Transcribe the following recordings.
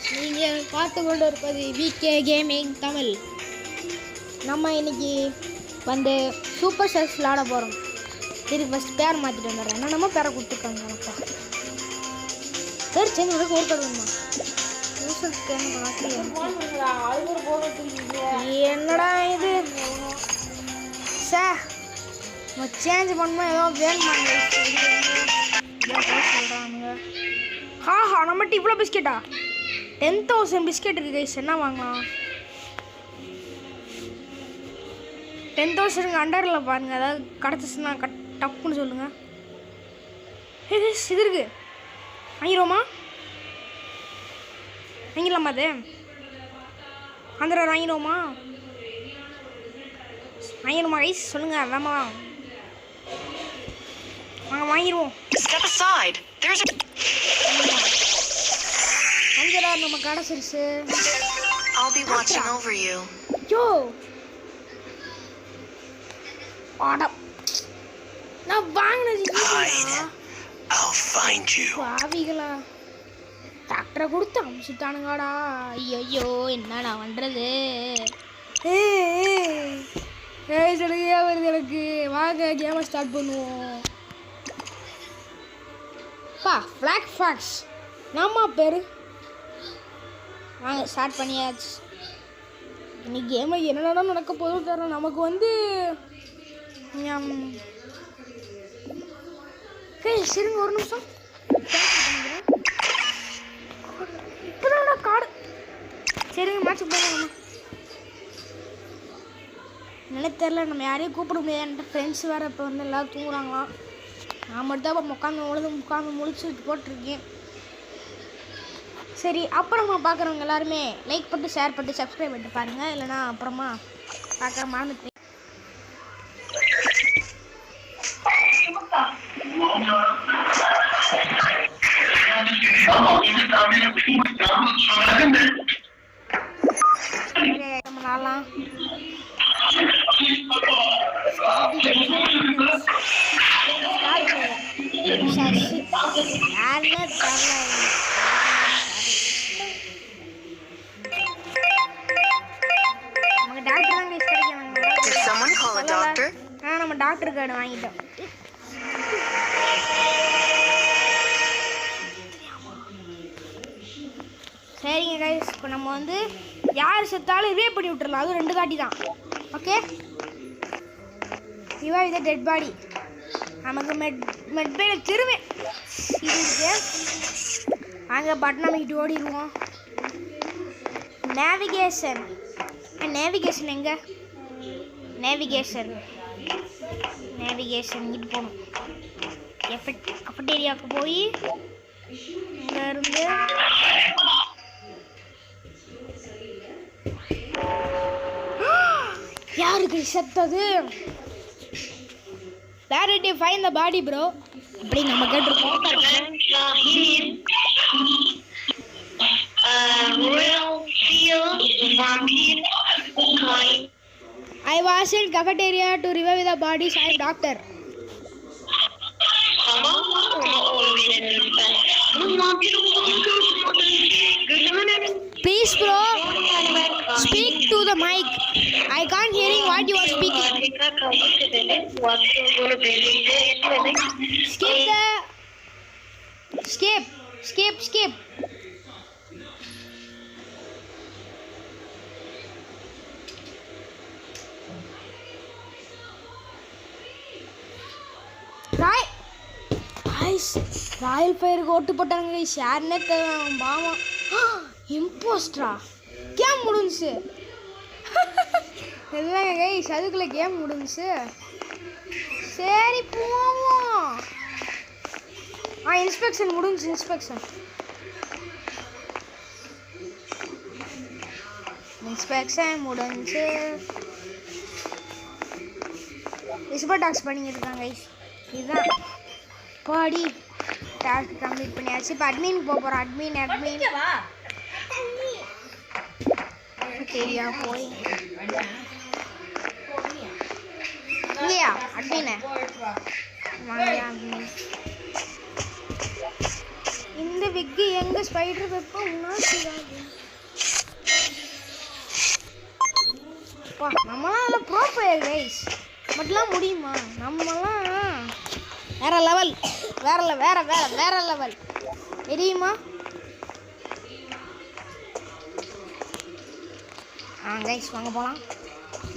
Friends, நீங்கள் பார்த்து கொண்டு இருப்பது விகே கேமிங் தமிழ். நம்ம இன்னைக்கு வந்து சூப்பர் ஸ்டார்ஸ் விளாட போகிறோம். இதுக்கு ஃபஸ்ட் பேர் மாற்றிட்டு வந்துடுறேன். ஏன்னா நம்ம பேரை கொடுத்துருக்காங்க. அப்பா பேர் சேஞ்ச் பண்ணி ஒரு கார்டு வேணுமா? என்னடா இது சார், நம்ம சேஞ்ச் பண்ணணும் ஏதோ வேணுமாங்க சொல்கிறானுங்க. ஹாஹா, நம்மகிட்ட இவ்வளோ பிஸ்கெட்டா? 10,000 பிஸ்கெட் இருக்குது கைஸ். என்ன வாங்கலாம்? 10,000 அண்டரில் பாருங்கள். அதாவது கிடச்சிச்சுன்னா டப்புன்னு சொல்லுங்கள். இது இருக்குது, வாங்கிடுவோமா? வாங்கிடலாமா? அது அந்த வாங்கிடுவோமா? வாங்கிடுமா கைஸ்? சொல்லுங்கள். அதாம்மா வாங்க, வாங்கிடுவோம். நம்ம கடை சிறுசு. யோ நான் வாங்கினது பாவிகளா, டாக்டரை கொடுத்து அமுச்சுட்டானுங்கடா. ஐயோ என்னடா பண்ணுறது? சொல்லுங்க வருது எனக்கு. வாங்க கேமை ஸ்டார்ட் பண்ணுவோம். பா ஃப்ளாக் ஃபாக்ஸ் நம்ம பேர். வாங்க ஸ்டார்ட் பண்ணியாச்சு. இன்னைக்கு கேமில் என்னென்ன நடக்க போதும் தெரியல. நமக்கு வந்து சரிங்க ஒரு நிமிஷம். இப்போதான் கார்டு. சரிங்க மேட்ச்சுக்கு போகலாமா? என்னன்னு தெரில. நம்ம யாரையும் கூப்பிட முடியாது. என்கிட்ட ஃப்ரெண்ட்ஸ் வேறு இப்போ வந்து எல்லோரும் தூங்குறாங்களாம். நான் மட்டும் தான் இப்போ உட்காந்து முழிச்சுட்டு போட்டிருக்கேன். சரி, அப்புறமா பார்க்குறவங்க எல்லாருமே லைக் பண்ணிட்டு ஷேர் பண்ணிட்டு சப்ஸ்கிரைப் பண்ணிட்டு பாருங்கள். இல்லைனா அப்புறமா பார்க்குற மறந்துட்டு. நம்ம நாளாம் யாருமே தரல. நம்ம டாக்டர் கார்டு வாங்கிட்டோம். சரிங்க கைஸ், இப்போ நம்ம வந்து யார் செத்தாலும் ரிவே பண்ணி விட்டுறலாம். அதுவும் 2 தாட்டி தான். ஓகே, இவா இது டெட் பாடி. நமக்கு மெட்பேல திரும்ப இது இருக்கு. அங்கே பட்டன் அமைக்கிட்டு ஓடிடுவோம். நேவிகேஷன் எங்கே? நேவிகேஷன் இங்கிட்டு போகணும். கஃபட்டேரியாவுக்கு போய் இங்கேருந்து யாருக்கு செத்தது? Where did you find the body, bro? அப்படி நம்ம கேட்டிருக்கோம். I was in cafeteria to revive the bodies. I am doctor. Please, bro, speak to the mic. I can't hearing what you are speaking. Skip. Royal ஃபயருக்கு ஓட்டு போட்டாங்க. ஷேர்னே பாவம். இம்போஸ்டரா? Game முடிஞ்சுச்சு. இல்லைங்க guys, அதுக்குள்ளே கேம் முடிஞ்சுச்சு. சரி போவோம். இன்ஸ்பெக்ஷன் முடிஞ்சு. இன்ஸ்பெக்ஷன் முடிஞ்சு. விஸ்பர் டாக்ஸ் பண்ணிக்கிட்டு இருக்காங்க கைஸ். இதுதான் பாடி டாஸ்க் கம்ப்ளீட் பண்ணியாச்சு. இப்போ அட்மின் போகிறோம். அட்மின் சரியா போய் இல்லையா அட்மின் வாங்கலாம். அட்மின் இந்த விக்கு எங்க ஸ்பைடர் வெப்ப உன்னாச்சுதாது. பா நம்மலாம் இல்ல ப்ரோ பிளேயர் गाइस. மட்டும் முடியுமா? நம்மலாம் வேற லெவல். வேற லெவல். தெரியுமா? गाइस வாங்க போலாம்.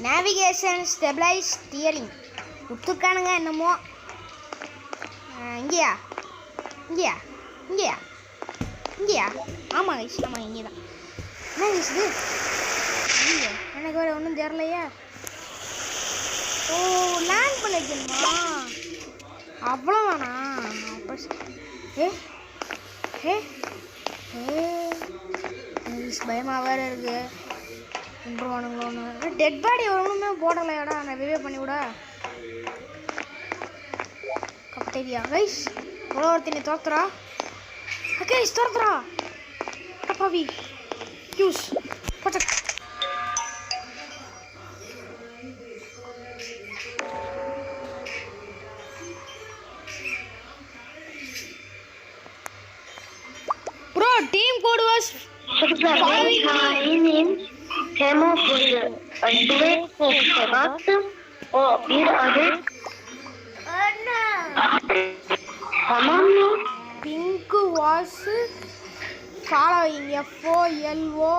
Navigation stabilise steering. குத்துக்கானுங்க என்னமோ. இங்கயா? ஆமாம் கைஸ் ஆமாம் இங்கே தான். என்ன கைஸ் இது? ஐயோ எனக்கு வேறு ஒன்றும் தெரியலையா? ஓ லேண்ட் பண்ண வைக்கணுமா? அவ்வளோ வேணா? அப்போ பயமாக வேறு இருக்குது. கொண்டுருவானுங்களோன்னு டெட் பாடி ஒன்றுமே போடலையாடா. நான் ரிவே பண்ணி விட கப்டேரியா கைஸ் ஒருத்தனை தோத்துறா. கைஸ் தோத்துறா பாவி யூஸ் பச்சக். Bro team code was Pink was following FOLLO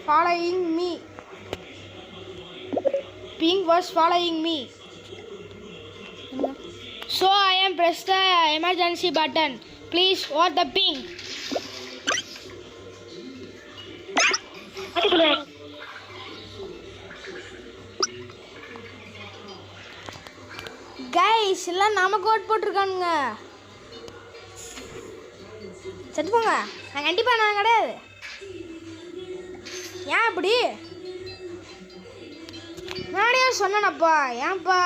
following me. Pink was following me. So I am press the emergency button. Please what the pink. Guys எல்லாம் நாம கோட் போட்டிருக்கானுங்க. செத்து போங்க. நான் கண்டிப்பாக நான் கிடையாது. ஏன் அப்படி? நானே சொன்னேனப்பா. ஏன்பா?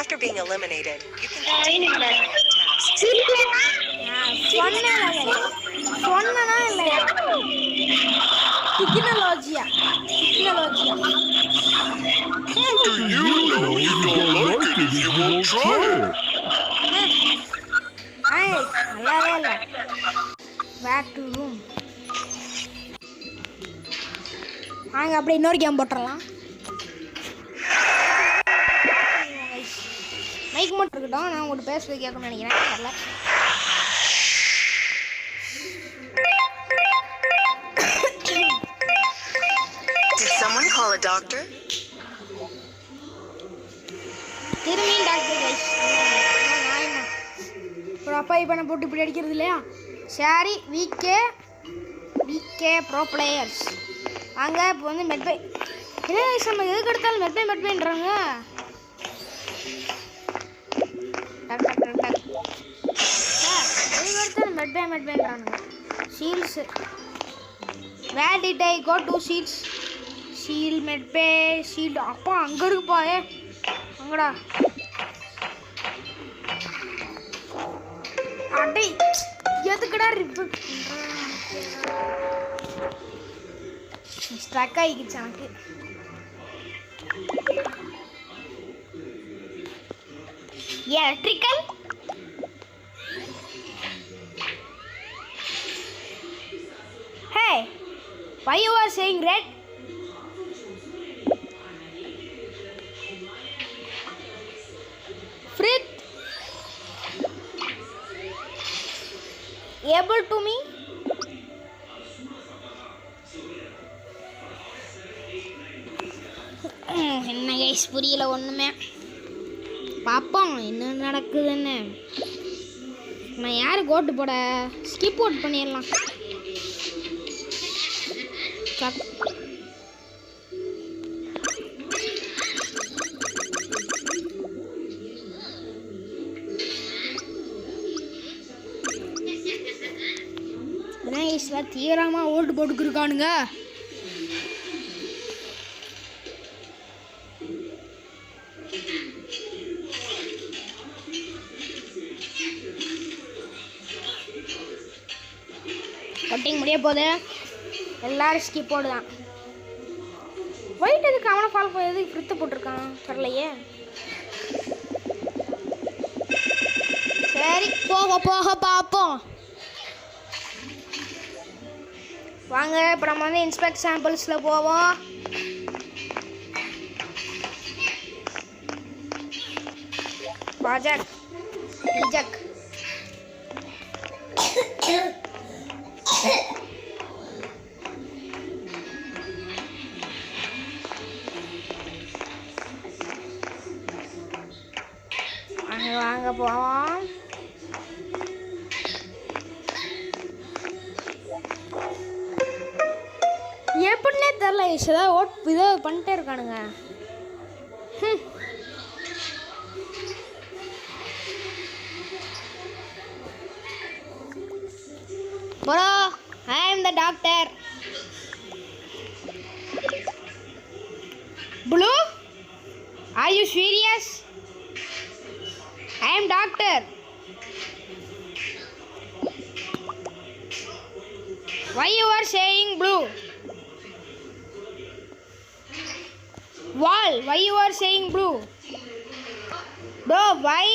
After being eliminated, you can continue with tasks. சொன்னா இல்லையா? டெக்னாலஜியா. Do you know you don't like it if you won't try it? நல்லாவே இல்லை. Back to room. வாங்க அப்படியே இன்னொரு கேம் போட்டுடலாம். மைக் மட்டும் இருக்கட்டும். நான் உங்கள்கிட்ட பேசுறது கேட்கணும்னு நினைக்கிறேன். வரல. Did someone call a doctor? திரும்பி டாக்டர் கைஸ். ஒரு அப்பா பண்ண போட்டு இப்படி அடிக்கிறது இல்லையா? சரி விகே ப்ரோ பிளேயர்ஸ் வாங்க. இப்போ வந்து மெட்பை என்ன கைஸ் நம்ம எதுக்கு எடுத்தாலும் மெட்பைன்றாங்க. எதுக்கு எடுத்தாலும் மெட்பைன்றானுங்க. Shields where did I go to shields shield மெட்பே ஷீல்டு. அப்பா அங்கே இருக்குப்பா. அங்கடா அடை எதுக்குடா ரிப்போர்ட் ஸ்ட்ரக் ஆகிடுச்சு எனக்கு. Electrical hey why you are saying red? Frit able to me? என்ன கைஸ் புரியல ஒன்றுமே. பார்ப்போம் என்ன நடக்குதுன்னு. நான் யாருக்கு ஓட்டு போட? ஸ்கிப் அவுட் பண்ணிடலாம். தீவிரமாக ஓட்டு போட்டுக்கிருக்கானுங்க. கட்டிங் முடிய போகுது. எல்லாரும் ஸ்கிப் போடுதான். ஒயிட் எதுக்கு அவனை ஃபாலோ பண்ணி எதுக்கு ஃப்ரித்து போட்டிருக்கான் தெரியலையே. போக போக பார்ப்போம். வாங்க இப்போ நம்ம வந்து இன்ஸ்பெக்ட் சாம்பிள்ஸில் போவோம். Project reject. வாங்க போவோம். எப்படின்னே தெரில, ஏதாவது இதை பண்ணிட்டே இருக்கானுங்க. Bro, I am the doctor. Blue, are you serious? I am doctor. Why you are saying blue? Wall, why you are saying blue? Bro, why?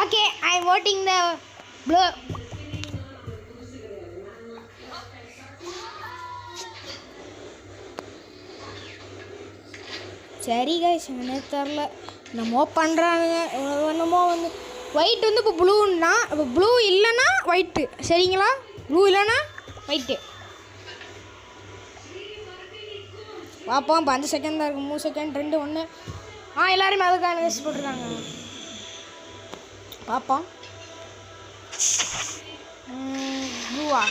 Okay, I am voting the blue. சரி guys, என்ன தெரில, என்னமோ பண்ணுறாங்க. என்னமோ வந்து white வந்து இப்போ ப்ளூன்னா, இப்போ ப்ளூ இல்லைன்னா ஒயிட்டு, சரிங்களா? ப்ளூ இல்லைன்னா ஒயிட்டு. பார்ப்போம். இப்போ 5 செகண்ட் தான் இருக்குது. 3 செகண்ட் 2 1. எல்லாருமே அதுக்கான வேஸ்ட் போட்டிருக்காங்க. பார்ப்போம். ப்ளூவா?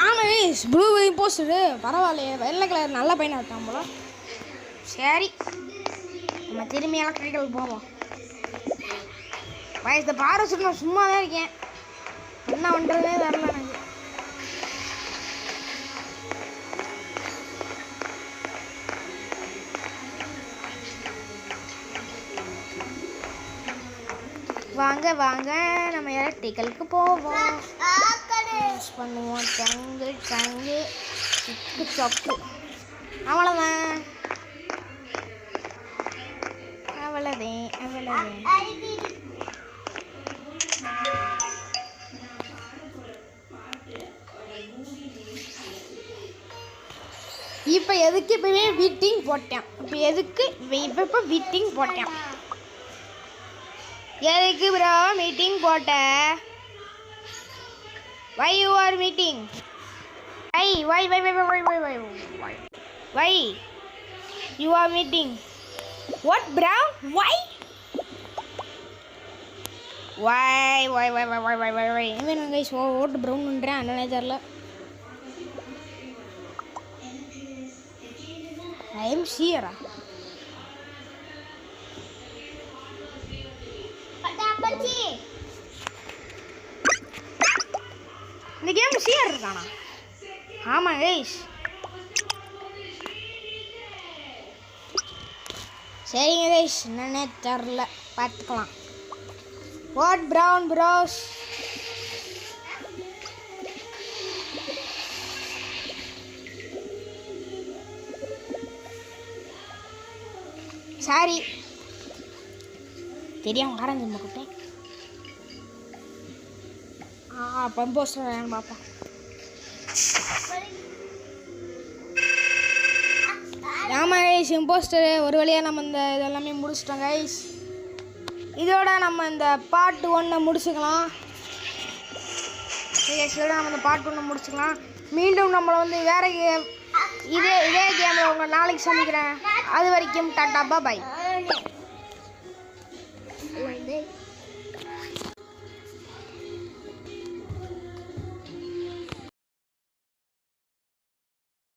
ஆமாம் கைஸ், ப்ளூ இம்போஸ்டரு. பரவாயில்லையே, வெள்ளை கலர் நல்ல பையனாக இருக்கான் போல. சரி, நம்ம திரும்பி எலக்ட்ரிக்கல் போவோம். வயசு பாரு, நான் சும்மா தான் இருக்கேன். என்ன பண்ணுறதே வரல எனக்கு. வாங்க வாங்க, நம்ம எலக்ட்ரிக்கலுக்கு போவோம். யூஸ் பண்ணுவோம். டங்கு டங்கு சிக்கு சொப்பு. அவ்வளோதான். இப்போ எதுக்கு இப்போவே வீட்டிங் போட்டேன்? இப்போ எதுக்கு இப்போ வீட்டிங் போட்டேன்? எதுக்கு ப்ரோ மீட்டிங் போட்ட? Why you are meeting? Why you are meeting? What bro? Why? Even guys, what brown undra anna terla. I am Sierra. Patapachi. இந்த கேம் Sierra இருக்கானா? ஆமா guys. சரிங்க கைஸ், என்னன்னே தெரில, பார்த்துக்கலாம். What brown bros? சாரி, தெரியாம ஆரஞ்சு கூப்பிட்டேன். பம்போஸ்டர் பார்ப்போம். ஆமாம் கைஸ், இம்போஸ்டரு ஒரு வழியாக நம்ம இந்த இதெல்லாமே முடிச்சிட்டோம் கைஸ். இதோட நம்ம இந்த பார்ட் 1 முடிச்சுக்கலாம். இதோட நம்ம இந்த பார்ட் 1 முடிச்சுக்கலாம். மீண்டும் நம்மளை வந்து வேறு இதே கேமில் உங்களை நாளைக்கு சந்திக்கிறேன். அது வரைக்கும் டாட்டா பாய்.